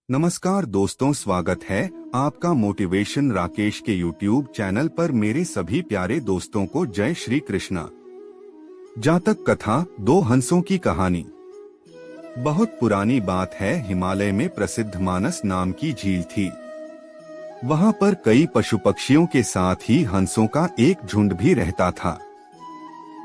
नमस्कार दोस्तों, स्वागत है आपका मोटिवेशन राकेश के YouTube चैनल पर। मेरे सभी प्यारे दोस्तों को जय श्री कृष्णा। जातक कथा, दो हंसों की कहानी। बहुत पुरानी बात है, हिमालय में प्रसिद्ध मानस नाम की झील थी। वहां पर कई पशु पक्षियों के साथ ही हंसों का एक झुंड भी रहता था।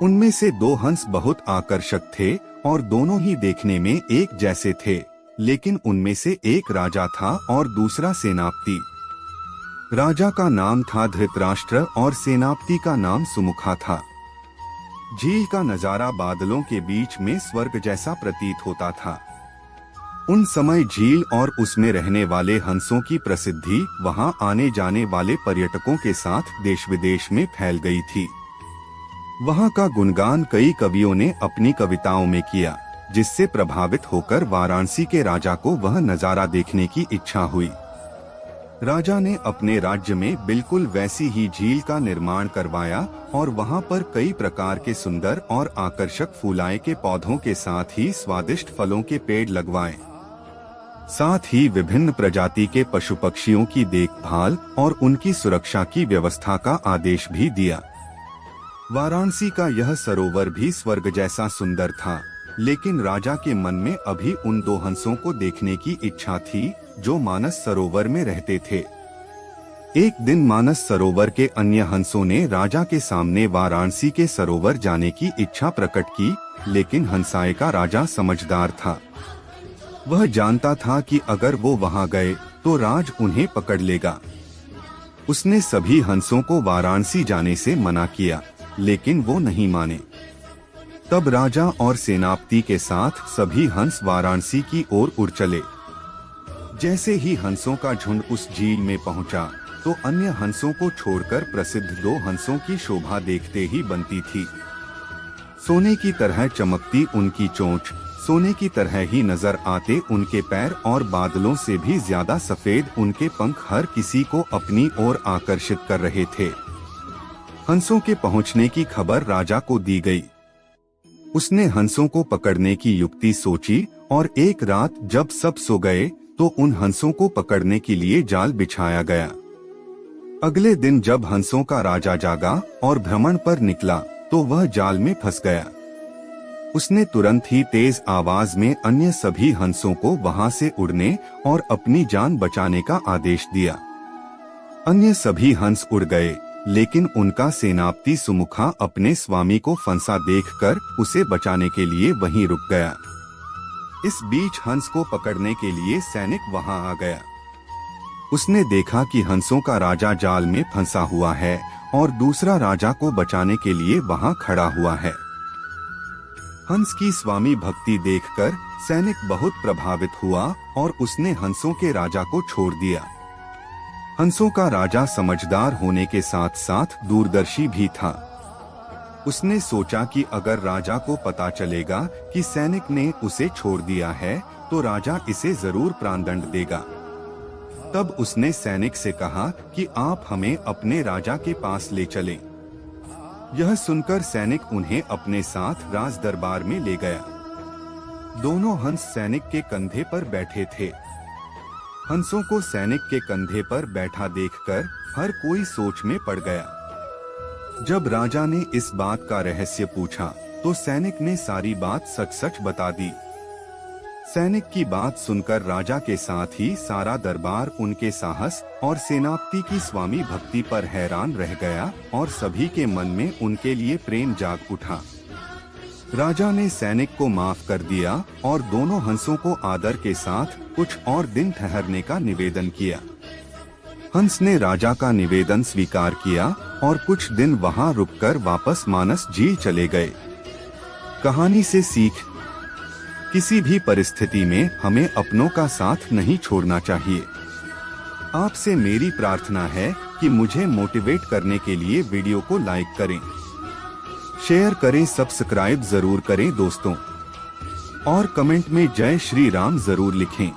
उनमें से दो हंस बहुत आकर्षक थे और दोनों ही देखने में एक जैसे थे, लेकिन उनमें से एक राजा था और दूसरा सेनापति। राजा का नाम था धृतराष्ट्र और सेनापति का नाम सुमुखा था। झील का नजारा बादलों के बीच में स्वर्ग जैसा प्रतीत होता था। उन समय झील और उसमें रहने वाले हंसों की प्रसिद्धि वहां आने जाने वाले पर्यटकों के साथ देश विदेश में फैल गई थी। वहां का गुणगान कई कवियों ने अपनी कविताओं में किया, जिससे प्रभावित होकर वाराणसी के राजा को वह नजारा देखने की इच्छा हुई। राजा ने अपने राज्य में बिल्कुल वैसी ही झील का निर्माण करवाया और वहां पर कई प्रकार के सुंदर और आकर्षक फूलाए के पौधों के साथ ही स्वादिष्ट फलों के पेड़ लगवाए। साथ ही विभिन्न प्रजाति के पशु पक्षियों की देखभाल और उनकी सुरक्षा की व्यवस्था का आदेश भी दिया। वाराणसी का यह सरोवर भी स्वर्ग जैसा सुंदर था, लेकिन राजा के मन में अभी उन दो हंसों को देखने की इच्छा थी जो मानस सरोवर में रहते थे। एक दिन मानस सरोवर के अन्य हंसों ने राजा के सामने वाराणसी के सरोवर जाने की इच्छा प्रकट की, लेकिन हंसाए का राजा समझदार था। वह जानता था कि अगर वो वहां गए तो राज उन्हें पकड़ लेगा। उसने सभी हंसों को वाराणसी जाने से मना किया, लेकिन वो नहीं माने। तब राजा और सेनापति के साथ सभी हंस वाराणसी की ओर उड़ चले। जैसे ही हंसों का झुंड उस झील में पहुंचा, तो अन्य हंसों को छोड़कर प्रसिद्ध दो हंसों की शोभा देखते ही बनती थी। सोने की तरह चमकती उनकी चोंच, सोने की तरह ही नजर आते उनके पैर और बादलों से भी ज्यादा सफेद उनके पंख हर किसी को अपनी ओर आकर्षित कर रहे थे। हंसों के पहुंचने की खबर राजा को दी गई। उसने हंसों को पकड़ने की युक्ति सोची और एक रात जब सब सो गए तो उन हंसों को पकड़ने के लिए जाल बिछाया गया। अगले दिन जब हंसों का राजा जागा और भ्रमण पर निकला तो वह जाल में फंस गया। उसने तुरंत ही तेज आवाज में अन्य सभी हंसों को वहां से उड़ने और अपनी जान बचाने का आदेश दिया। अन्य सभी हंस उड़ गए, लेकिन उनका सेनापति सुमुखा अपने स्वामी को फंसा देखकर उसे बचाने के लिए वहीं रुक गया। इस बीच हंस को पकड़ने के लिए सैनिक वहां आ गया। उसने देखा कि हंसों का राजा जाल में फंसा हुआ है और दूसरा राजा को बचाने के लिए वहां खड़ा हुआ है। हंस की स्वामी भक्ति देखकर सैनिक बहुत प्रभावित हुआ और उसने हंसों के राजा को छोड़ दिया। हंसों का राजा समझदार होने के साथ साथ दूरदर्शी भी था। उसने सोचा कि अगर राजा को पता चलेगा कि सैनिक ने उसे छोड़ दिया है तो राजा इसे जरूर प्राणदंड देगा। तब उसने सैनिक से कहा कि आप हमें अपने राजा के पास ले चलें। यह सुनकर सैनिक उन्हें अपने साथ राज दरबार में ले गया। दोनों हंस सैनिक के कंधे पर बैठे थे। हंसों को सैनिक के कंधे पर बैठा देखकर हर कोई सोच में पड़ गया। जब राजा ने इस बात का रहस्य पूछा तो सैनिक ने सारी बात सच सच बता दी। सैनिक की बात सुनकर राजा के साथ ही सारा दरबार उनके साहस और सेनापति की स्वामी भक्ति पर हैरान रह गया और सभी के मन में उनके लिए प्रेम जाग उठा। राजा ने सैनिक को माफ कर दिया और दोनों हंसों को आदर के साथ कुछ और दिन ठहरने का निवेदन किया। हंस ने राजा का निवेदन स्वीकार किया और कुछ दिन वहां रुककर वापस मानस झील चले गए। कहानी से सीख, किसी भी परिस्थिति में हमें अपनों का साथ नहीं छोड़ना चाहिए। आपसे मेरी प्रार्थना है कि मुझे मोटिवेट करने के लिए वीडियो को लाइक करें, शेयर करें, सब्सक्राइब जरूर करें दोस्तों, और कमेंट में जय श्री राम जरूर लिखें।